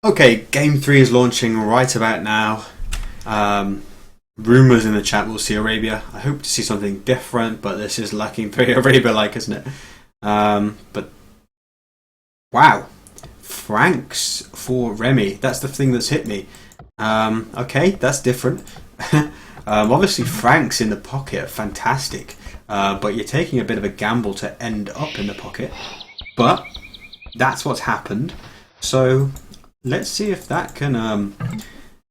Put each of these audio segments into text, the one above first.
Okay, game 3 is launching right about now. Rumours in the chat will see Arabia. I hope to see something different, but this is looking pretty Arabia-like, isn't it? But wow, Franks for Remy. That's the thing that's hit me. Okay, that's different. Obviously, Franks in the pocket, fantastic. But you're taking a bit of a gamble to end up in the pocket. But that's what's happened. So let's see if that can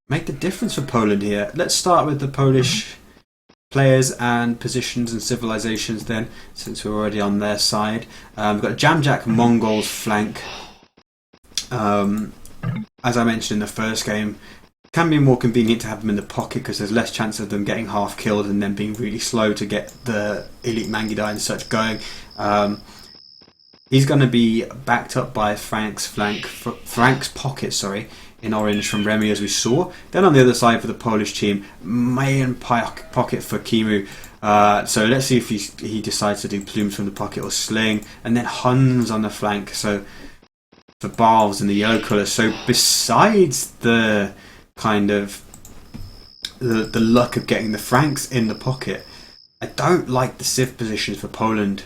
make the difference for Poland here. Let's start with the Polish players and positions and civilizations then, since we're already on their side. We've got Jamjak Mongols flank. As I mentioned in the first game, it can be more convenient to have them in the pocket because there's less chance of them getting half killed and then being really slow to get the elite Mangudai and such going. He's going to be backed up by Frank's pocket, in orange from Remy, as we saw. Then on the other side for the Polish team, main pocket for Kimu. So let's see if he decides to do plumes from the pocket or sling, and then Huns on the flank. So for Bals in the yellow colour. So besides the kind of the luck of getting the Franks in the pocket, I don't like the civ positions for Poland.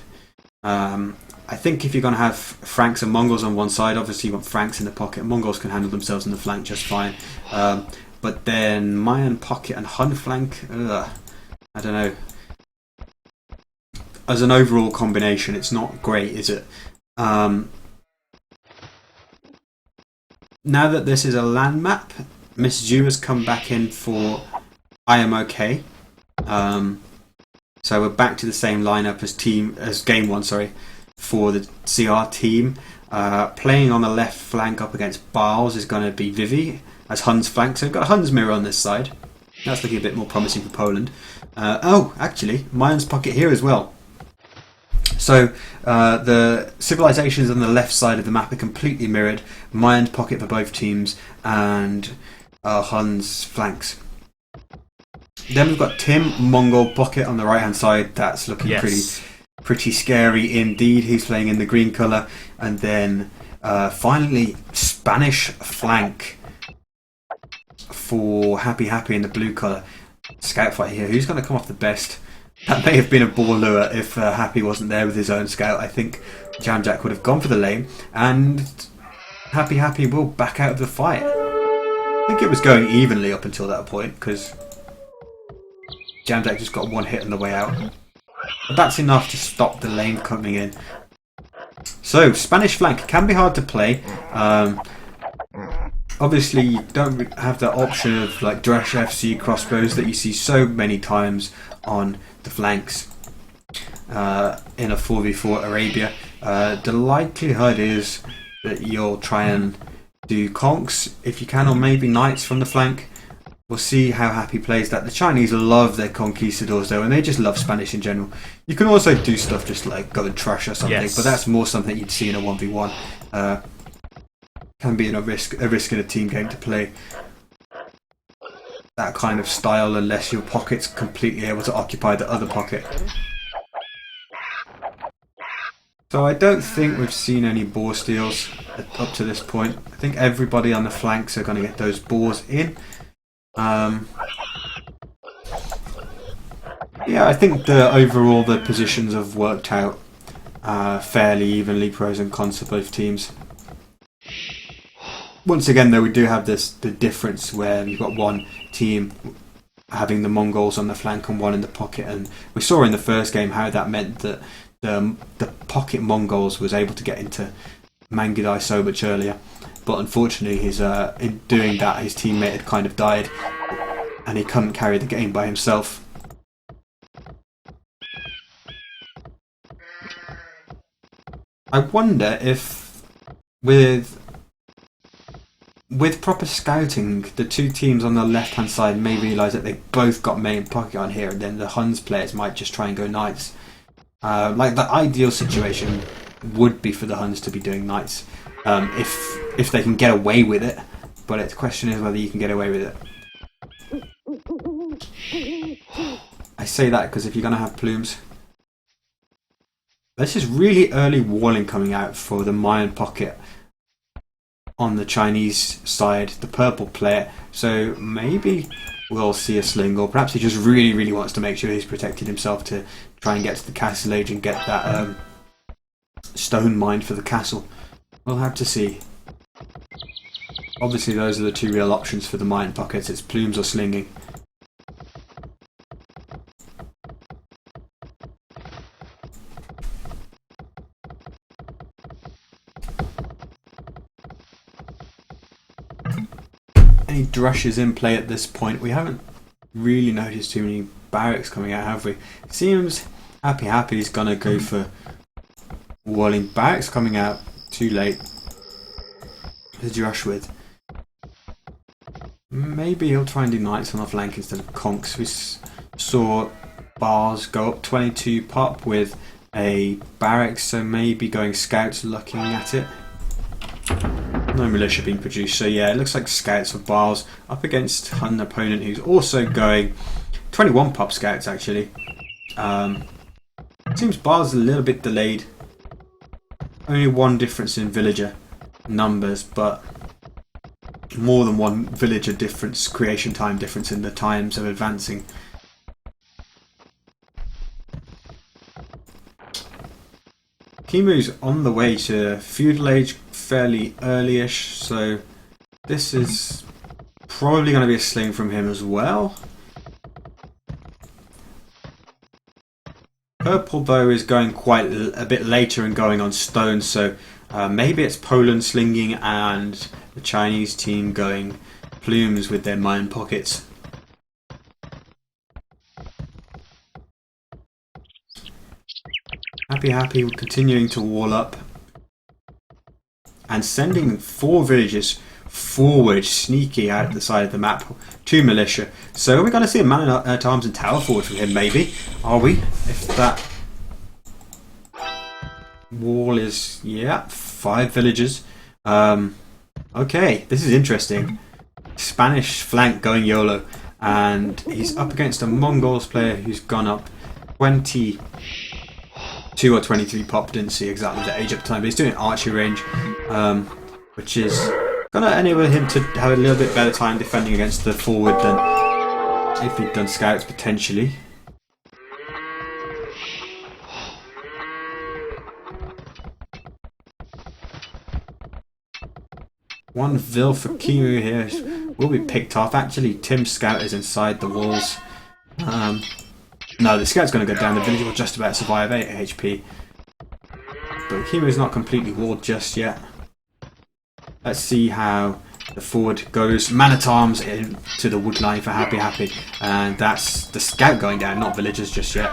I think if you're going to have Franks and Mongols on one side, obviously you want Franks in the pocket. Mongols can handle themselves in the flank just fine. But then Mayan pocket and Hun flank, I don't know. As an overall combination, it's not great, is it? Now that this is a land map, Miss Zhu has come back in for I Am Okay. So we're back to the same lineup as game 1, for the CR team. Playing on the left flank up against Bals is going to be Vivi as Hun's flank. So we've got a Hun's mirror on this side. That's looking a bit more promising for Poland. Actually, Mayan's pocket here as well. So the civilizations on the left side of the map are completely mirrored. Mayan's pocket for both teams and Hun's flanks. Then we've got Tim Mongol pocket on the right hand side. That's looking pretty scary indeed. He's playing in the green colour. And then finally Spanish flank for Happy in the blue colour. Scout fight here. Who's going to come off the best? That may have been a ball lure if Happy wasn't there with his own scout. I think Jamjak would have gone for the lane, and Happy will back out of the fight. I think it was going evenly up until that point because Jamjak just got one hit on the way out. But that's enough to stop the lane coming in. So Spanish flank can be hard to play. Obviously, you don't have the option of like Dresh FC crossbows that you see so many times on the flanks in a 4v4 Arabia. The likelihood is that you'll try and do conks if you can, or maybe knights from the flank. We'll see how Happy plays that. The Chinese love their conquistadors though, and they just love Spanish in general. You can also do stuff just like go and trash or something, but that's more something you'd see in a 1v1. Can be a risk in a team game to play that kind of style unless your pocket's completely able to occupy the other pocket. So I don't think we've seen any boar steals up to this point. I think everybody on the flanks are going to get those boars in. Yeah, I think overall the positions have worked out fairly evenly, pros and cons for both teams. Once again, though, we do have the difference where you've got one team having the Mongols on the flank and one in the pocket, and we saw in the first game how that meant that the pocket Mongols was able to get into Mangudai so much earlier. But unfortunately, in doing that, his teammate had kind of died, and he couldn't carry the game by himself. I wonder if with proper scouting, the two teams on the left-hand side may realise that they both got main pocket on here, and then the Huns players might just try and go knights. Like the ideal situation would be for the Huns to be doing knights, if they can get away with it. But the question is whether you can get away with it. I say that because if you're going to have plumes, this is really early walling coming out for the Mayan pocket. on the Chinese side, the purple player. So maybe we'll see a sling, or perhaps he just really, really wants to make sure he's protected himself to try and get to the castle age and get that stone mine for the castle. We'll have to see. Obviously those are the two real options for the mine pockets. It's plumes or slinging. Any drushes in play at this point? We haven't really noticed too many barracks coming out, have we? Seems Happy's gonna go for walling. Barracks coming out too late to drush with. Maybe he'll try and do knights on the flank instead of conks. We saw bars go up 22 pop with a barracks, so maybe going scouts looking at it. No militia being produced, so yeah, it looks like scouts for bars up against an opponent who's also going 21 pop scouts actually. Seems bars a little bit delayed. Only one difference in villager numbers, but more than one villager difference, creation time difference in the times of advancing. Kimu's on the way to feudal age fairly early-ish, so this is probably going to be a sling from him as well. Purple though is going quite a bit later and going on stone, so maybe it's Poland slinging and the Chinese team going plumes with their mine pockets. Happy continuing to wall up and sending 4 villages forward, sneaky out the side of the map, 2 militia. So we're going to see a man at arms and tower forward from him, maybe. Are we? If that wall is, yeah, 5 villages. Okay, this is interesting. Spanish flank going YOLO, and he's up against a Mongols player who's gone up 22 or 23 pop, didn't see exactly the age at the time, but he's doing archery range, which is going to enable him to have a little bit better time defending against the forward than if he'd done scouts potentially. One Vil for Kimu here will be picked off. Actually, Tim's scout is inside the walls. No, the scout's going to go down. The village will just about survive, 8 HP. But Kimu's not completely walled just yet. Let's see how the forward goes. Man at arms into the wood line for Happy. And that's the scout going down, not villagers just yet.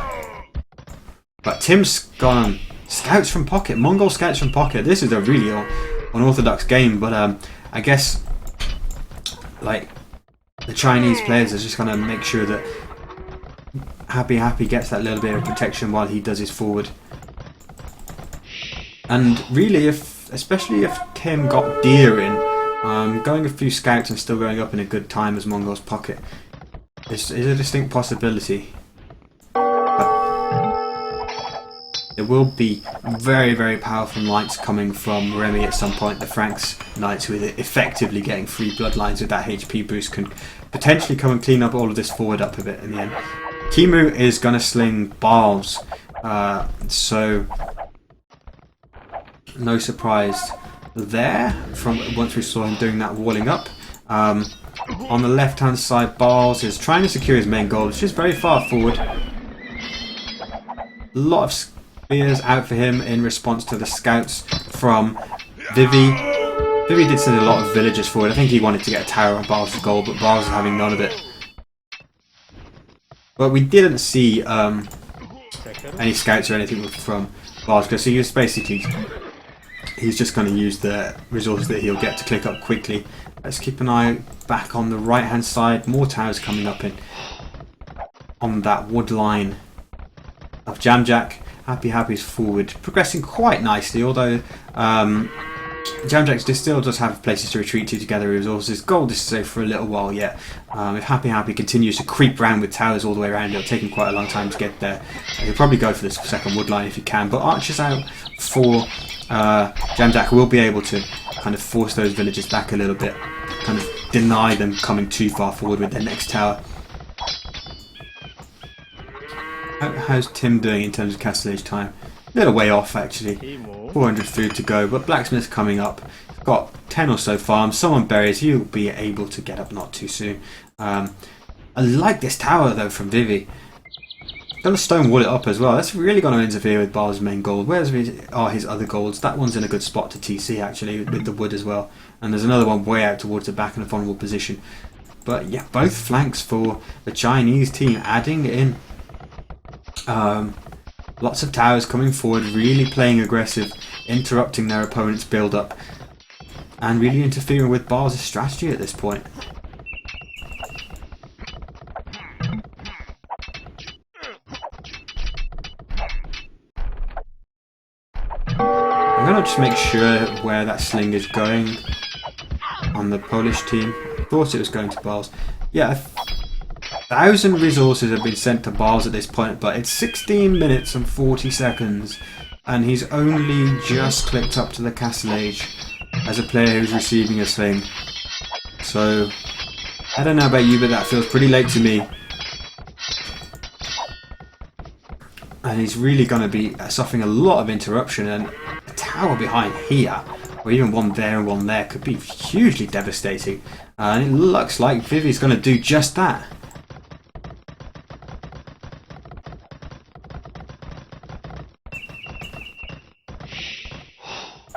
But Tim's gone scouts from pocket, Mongol scouts from pocket. This is a really unorthodox game, but I guess like the Chinese players are just going to make sure that Happy gets that little bit of protection while he does his forward. And really, especially if Tim got deer in, going a few scouts and still going up in a good time as Mongol's pocket is a distinct possibility. There will be very, very powerful knights coming from Remy at some point. The Franks knights, with it effectively getting 3 bloodlines with that HP boost, can potentially come and clean up all of this forward up a bit in the end. Kimu is going to sling bars, so no surprise there from once we saw him doing that walling up. On the left hand side, Bars is trying to secure his main goal, which is very far forward. A lot of spears out for him in response to the scouts from Vivi. Vivi did send a lot of villagers forward. I think he wanted to get a tower on Bars' goal, but Bars is having none of it. But we didn't see any scouts or anything from Bars, because he was basically, he's just going to use the resources that he'll get to click up quickly. Let's keep an eye back on the right hand side. More towers coming up in on that wood line of Jamjack. Happy's forward, progressing quite nicely, although Jamjack still does have places to retreat to gather resources. Gold is safe for a little while yet. If Happy continues to creep around with towers all the way around, it'll take him quite a long time to get there. He'll probably go for this second wood line if he can, but archers out for Jamjack will be able to kind of force those villagers back a little bit, kind of deny them coming too far forward with their next tower. How's Tim doing in terms of castle age time? A little way off actually, 400 food to go, but blacksmith's coming up. He's got 10 or so farms. Someone buries, you'll be able to get up not too soon. I like this tower though from Vivi. Gonna stone wall it up as well. That's really going to interfere with Baal's main gold. Where's his other golds? That one's in a good spot to TC actually with the wood as well. And there's another one way out towards the back in a vulnerable position. But yeah, both flanks for the Chinese team adding in. Lots of towers coming forward, really playing aggressive, interrupting their opponent's build up, and really interfering with Baal's strategy at this point. I'm going to just make sure where that sling is going on the Polish team. Thought it was going to Baal's. Yeah, 1,000 resources have been sent to Baal's at this point, but it's 16 minutes and 40 seconds, and he's only just clicked up to the castle age as a player who's receiving a sling. So, I don't know about you, but that feels pretty late to me. And he's really going to be suffering a lot of interruption, and a tower behind here, or even one there and one there, could be hugely devastating. And it looks like Vivi's going to do just that.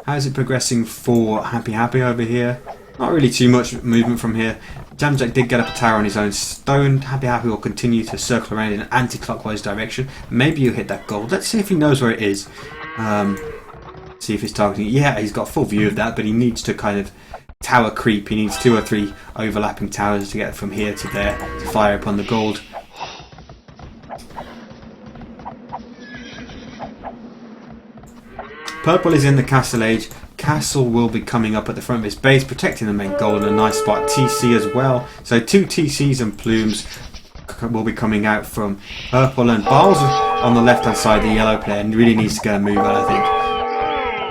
How's it progressing for Happy over here? Not really too much movement from here. Jamjack did get up a tower on his own stone. Happy will continue to circle around in an anti-clockwise direction. Maybe he'll hit that gold. Let's see if he knows where it is. See if he's targeting it. Yeah, he's got full view of that, but he needs to kind of tower creep. He needs 2 or 3 overlapping towers to get from here to there to fire upon the gold. Purple is in the castle age. Castle will be coming up at the front of his base, protecting the main gold in a nice spot. TC as well. So 2 TCs and plumes will be coming out from Purple, and Baal's on the left hand side, the yellow player, and really needs to get a move on, I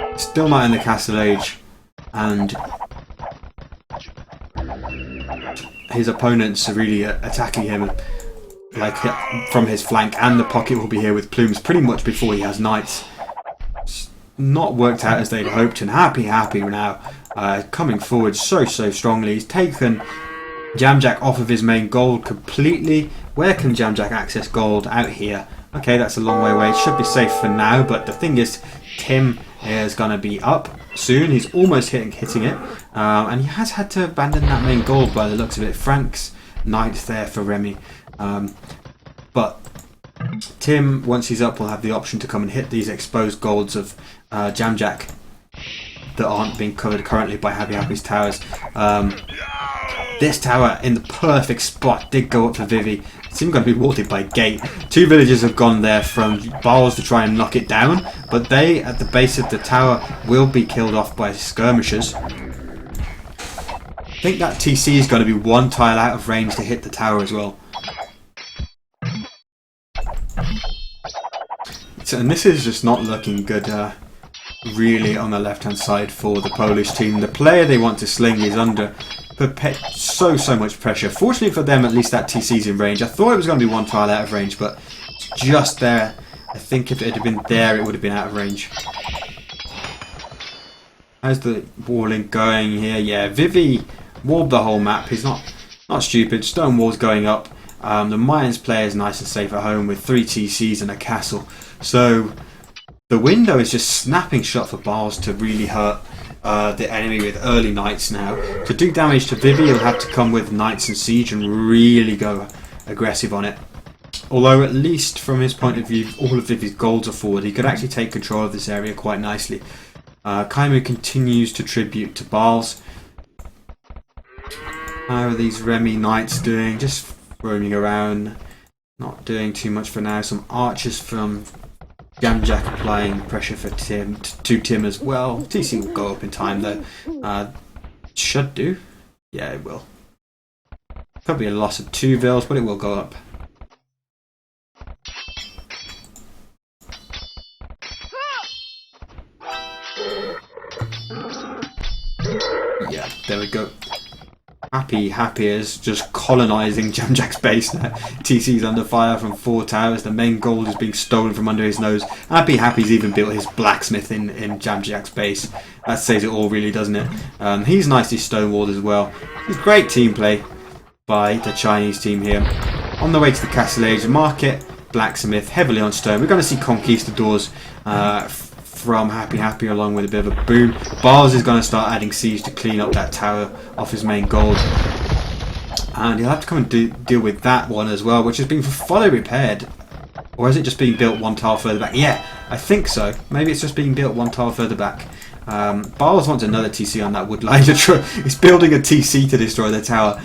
think. Still not in the castle age, and his opponents are really attacking him like from his flank, and the pocket will be here with plumes pretty much before he has knights. Not worked out as they'd hoped, and Happy now coming forward so strongly. He's taken Jamjack off of his main gold completely. Where can Jamjack access gold? Out here. Okay, that's a long way away. It should be safe for now, but the thing is, Tim is going to be up soon. He's almost hitting it, and he has had to abandon that main gold by the looks of it. Frank's knight there for Remy, but Tim, once he's up, will have the option to come and hit these exposed golds of Jamjack that aren't being covered currently by Happy's towers. This tower in the perfect spot did go up for Vivi. It's even going to be warded by Gate. 2 villagers have gone there from Baal's to try and knock it down, but they, at the base of the tower, will be killed off by skirmishers. I think that TC is going to be 1 tile out of range to hit the tower as well. And this is just not looking good, really, on the left hand side for the Polish team. The player they want to sling is under so much pressure. Fortunately for them, at least that TC's in range. I thought it was going to be 1 tile out of range, but it's just there. I think if it had been there, it would have been out of range. How's the walling going here? Yeah, Vivi walled the whole map. He's not stupid. Stone wall's going up. The Mayans player is nice and safe at home with 3 TCs and a castle. So the window is just snapping shut for Baal's to really hurt the enemy with early knights now. To do damage to Vivi, he'll have to come with knights and siege and really go aggressive on it. Although at least from his point of view, all of Vivi's golds are forward. He could actually take control of this area quite nicely. Kaimu continues to tribute to Baal's. How are these Remy knights doing? Just roaming around, not doing too much for now. Some archers from Jamjack applying pressure for Tim as well. TC will go up in time though. Should do. Yeah, it will. Probably a loss of 2 vills, but it will go up. There we go. Happy is just colonising Jamjack's base now. TC's under fire from 4 towers. The main gold is being stolen from under his nose. Happy's even built his blacksmith in Jamjack's base. That says it all, really, doesn't it? He's nicely stonewalled as well. It's great team play by the Chinese team here. On the way to the Castle Age Market, blacksmith heavily on stone. We're going to see conquistadors from Happy along with a bit of a boom. Bars is going to start adding siege to clean up that tower off his main gold, and he'll have to come and deal with that one as well, which has been fully repaired. Or is it just being built 1 tile further back? Yeah, I think so. Maybe it's just being built 1 tile further back. Barles wants another TC on that wood line. He's building a TC to destroy the tower.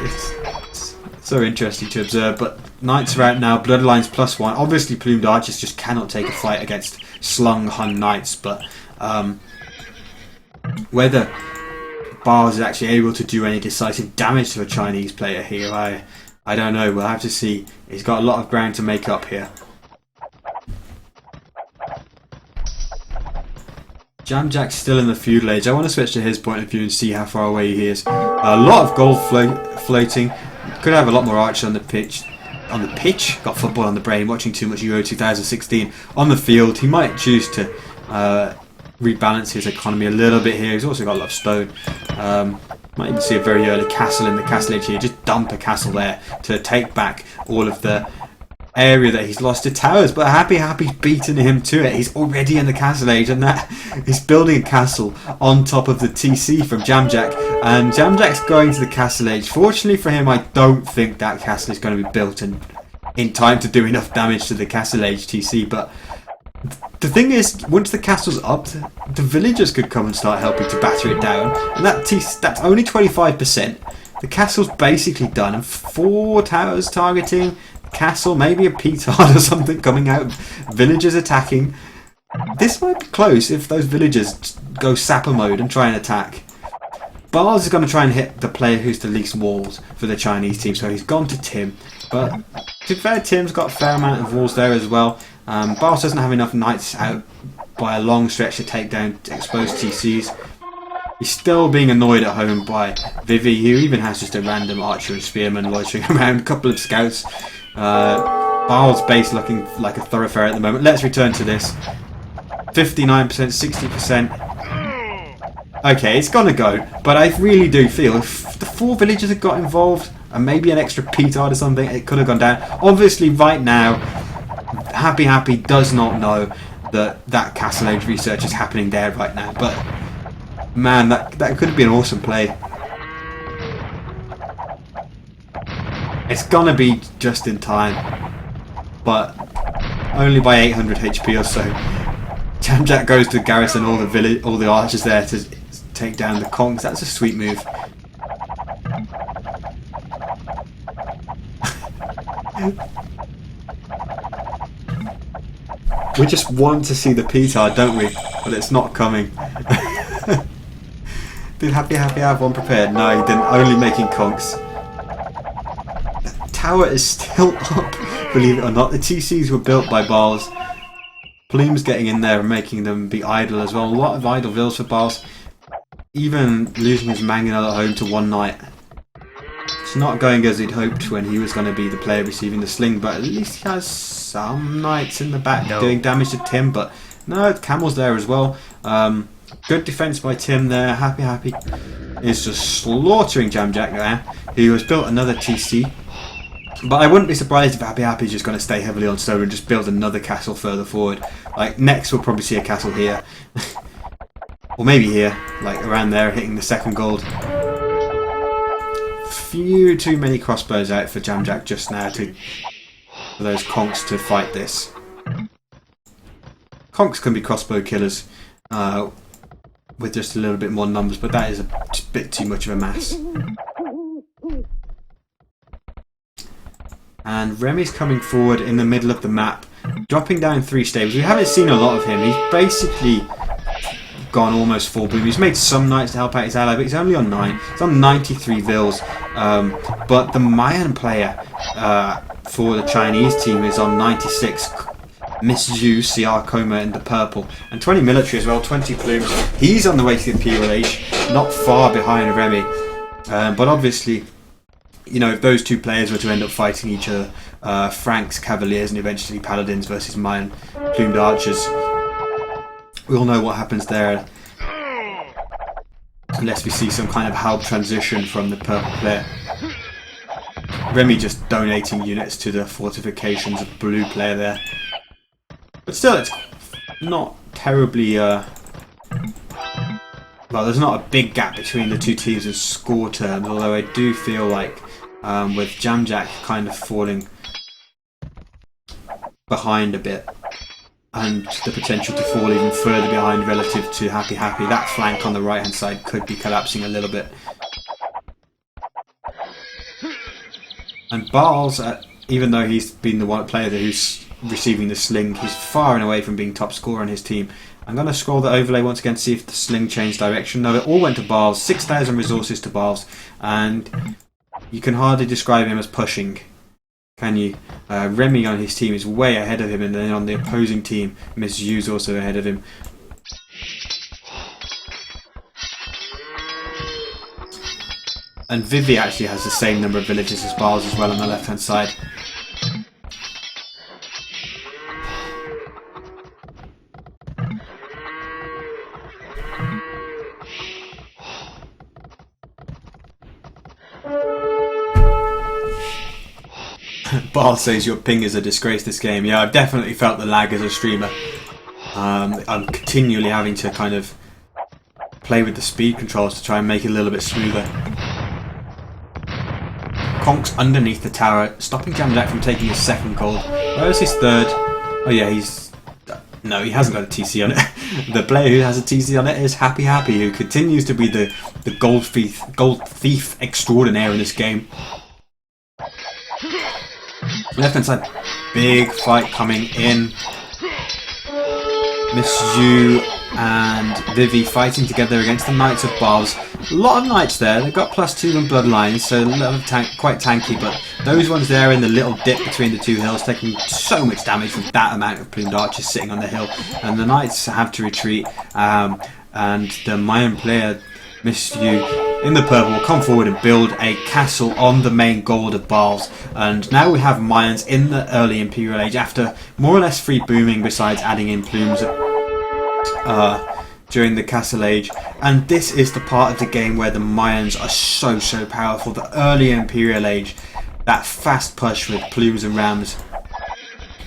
It's so interesting to observe. But Knights are out now. Bloodlines +1. Obviously, plumed archers just cannot take a fight against slung Hun Knights. But whether Barles is actually able to do any decisive damage to a Chinese player here, I don't know. We'll have to see. He's got a lot of ground to make up here. Jamjack's still in the feudal age. I want to switch to his point of view and see how far away he is. A lot of gold floating. Could have a lot more archers on the pitch. On the pitch? Got football on the brain, watching too much Euro 2016. On the field, he might choose to rebalance his economy a little bit here. He's also got a lot of stone. Might even see a very early castle in the castle age here. Just dump a castle there to take back all of the area that he's lost to towers. But Happy's beaten him to it. He's already in the castle age, and that he's building a castle on top of the TC from Jamjack. And Jamjack's going to the castle age. Fortunately for him, I don't think that castle is going to be built in time to do enough damage to the castle age TC. But the thing is, once the castle's up, the villagers could come and start helping to batter it down. And that's only 25%. The castle's basically done. And 4 towers targeting the castle, maybe a petard or something coming out. Villagers attacking. This might be close if those villagers go sapper mode and try and attack. Barles is going to try and hit the player who's the least walls for the Chinese team. So he's gone to Tim. But to be fair, Tim's got a fair amount of walls there as well. Barles doesn't have enough knights out by a long stretch to take down exposed TCs. He's still being annoyed at home by Vivi, who even has just a random archer and spearman loitering around, a couple of scouts. Barles' base looking like a thoroughfare at the moment. Let's return to this. 59%, 60%. Okay, it's gonna go, but I really do feel if the 4 villagers had got involved and maybe an extra petard or something, it could have gone down. Obviously, right now, Happy does not know that Castle Age research is happening there right now, but man, that could have been an awesome play. It's gonna be just in time, but only by 800 HP or so. Jamjack goes to garrison all the archers there to take down the conks. That's a sweet move. We just want to see the petard, don't we? But it's not coming. Did Happy have one prepared? No, he didn't. Only making conks. The tower is still up, believe it or not. The TCs were built by Barles. Plume's getting in there and making them be idle as well. A lot of idle vills for Barles. Even losing his Mangonel at home to 1 knight. It's not going as he'd hoped when he was going to be the player receiving the sling, but at least he has some knights in the back doing damage to Tim. But no, Camel's there as well. Good defense by Tim there. Happy is just slaughtering Jamjack there, who has built another TC. But I wouldn't be surprised if Happy is just going to stay heavily on stone and just build another castle further forward. Like, next we'll probably see a castle here. Or maybe here, like around there, hitting the 2nd gold. Few too many crossbows out for Jamjack just now for those conks to fight this. Conks can be crossbow killers with just a little bit more numbers, but that is a bit too much of a mass. And Remy's coming forward in the middle of the map, dropping down 3 stables. We haven't seen a lot of him. He's basically gone almost full boom. He's made some knights to help out his ally, but he's only on 9. He's on 93 vills. But the Mayan player for the Chinese team is on 96. Miss Zhu, CR Coma in the purple. And 20 military as well, 20 plumes. He's on the way to the Imperial Age. not far behind Remy. But obviously, you know, if those two players were to end up fighting each other, Franks Cavaliers and eventually Paladins versus Mayan Plumed Archers, we all know what happens there. Unless we see some kind of help transition from the purple player. Remy just donating units to the fortifications of blue player there. But still, it's not terribly... well, there's not a big gap between the two teams in score terms, although I do feel like with Jamjack kind of falling behind a bit, and the potential to fall even further behind relative to Happy Happy, that flank on the right hand side could be collapsing a little bit. And Barles, even though he's been the one player who's receiving the sling, he's far and away from being top scorer on his team. I'm going to scroll the overlay once again to see if the sling changed direction. No, it all went to Barles. 6,000 resources to Barles, and you can hardly describe him as pushing, can you? Remy on his team is way ahead of him, and then on the opposing team, Miss Yu's also ahead of him. And Vivi actually has the same number of villages as Barles as well on the left hand side. Barles says your ping is a disgrace this game. Yeah, I've definitely felt the lag as a streamer. I'm continually having to kind of play with the speed controls to try and make it a little bit smoother. Conk's underneath the tower, stopping Jamjack from taking his second gold. Where is his third? Oh yeah, he's... No, he hasn't got a TC on it. The player who has a TC on it is Happy Happy, who continues to be the gold thief extraordinaire in this game. Left hand side, big fight coming in. Miss Yu and Vivi fighting together against the Knights of Barles. A lot of Knights there. They've got +2 in Bloodlines, so a lot of quite tanky, but those ones there in the little dip between the two hills, taking so much damage from that amount of Plumed Archers sitting on the hill. And the Knights have to retreat, and the Mayan player, Miss Yu, in the purple, will come forward and build a castle on the main gold of Barles. And now we have Mayans in the early Imperial Age after more or less free booming, besides adding in plumes during the Castle Age. And this is the part of the game where the Mayans are so powerful. The early Imperial Age, that fast push with plumes and rams.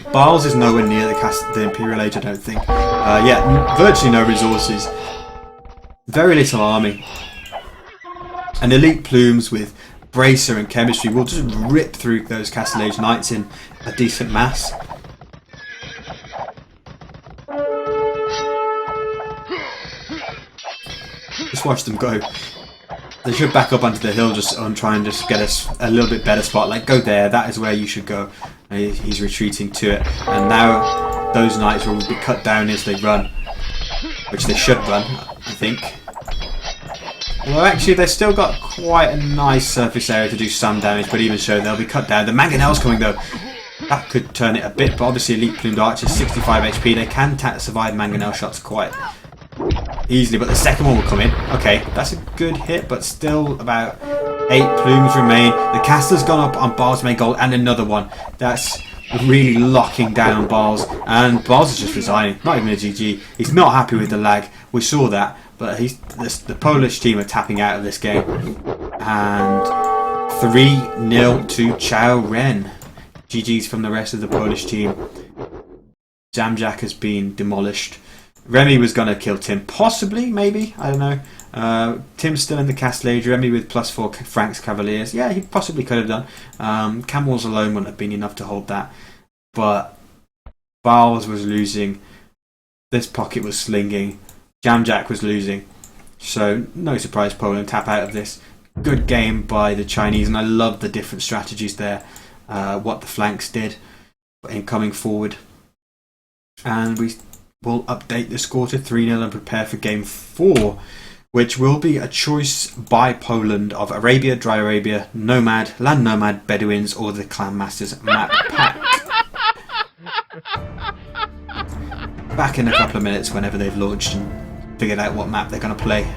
Barles is nowhere near the Imperial Age, I don't think. Yeah, virtually no resources, very little army. And elite plumes with bracer and chemistry will just rip through those Castle Age Knights in a decent mass. Just watch them go. They should back up onto the hill just and try and just get us a little bit better spot. Like, go there, that is where you should go. And he's retreating to it. And now those Knights will be cut down as they run. Which they should run, I think. Well, actually, they've still got quite a nice surface area to do some damage, but even so, they'll be cut down. The Mangonel's coming, though. That could turn it a bit, but obviously Elite Plumed Archers, 65 HP. They can survive Mangonel shots quite easily, but the second one will come in. Okay, that's a good hit, but still about 8 plumes remain. The caster's gone up on Barles' main gold, and another one. That's really locking down Barles, and Barles is just resigning. Not even a GG. He's not happy with the lag. We saw that. But the Polish team are tapping out of this game. And 3-0 to Chao Ren. GG's from the rest of the Polish team. Jamjack has been demolished. Remy was going to kill Tim. Possibly, maybe. I don't know. Tim's still in the Castle Age. Remy with +4 Franks Cavaliers. Yeah, he possibly could have done. Camels alone wouldn't have been enough to hold that. But Barles was losing. This pocket was slinging. Jamjack was losing, so no surprise Poland tap out of this. Good game by the Chinese, and I love the different strategies there, what the flanks did in coming forward. And we will update the score to 3-0 and prepare for game 4, which will be a choice by Poland of Arabia, Dry Arabia, Nomad, Land Nomad, Bedouins, or the Clan Masters map pack. Back in a couple of minutes whenever they've launched and figured out what map they're going to play.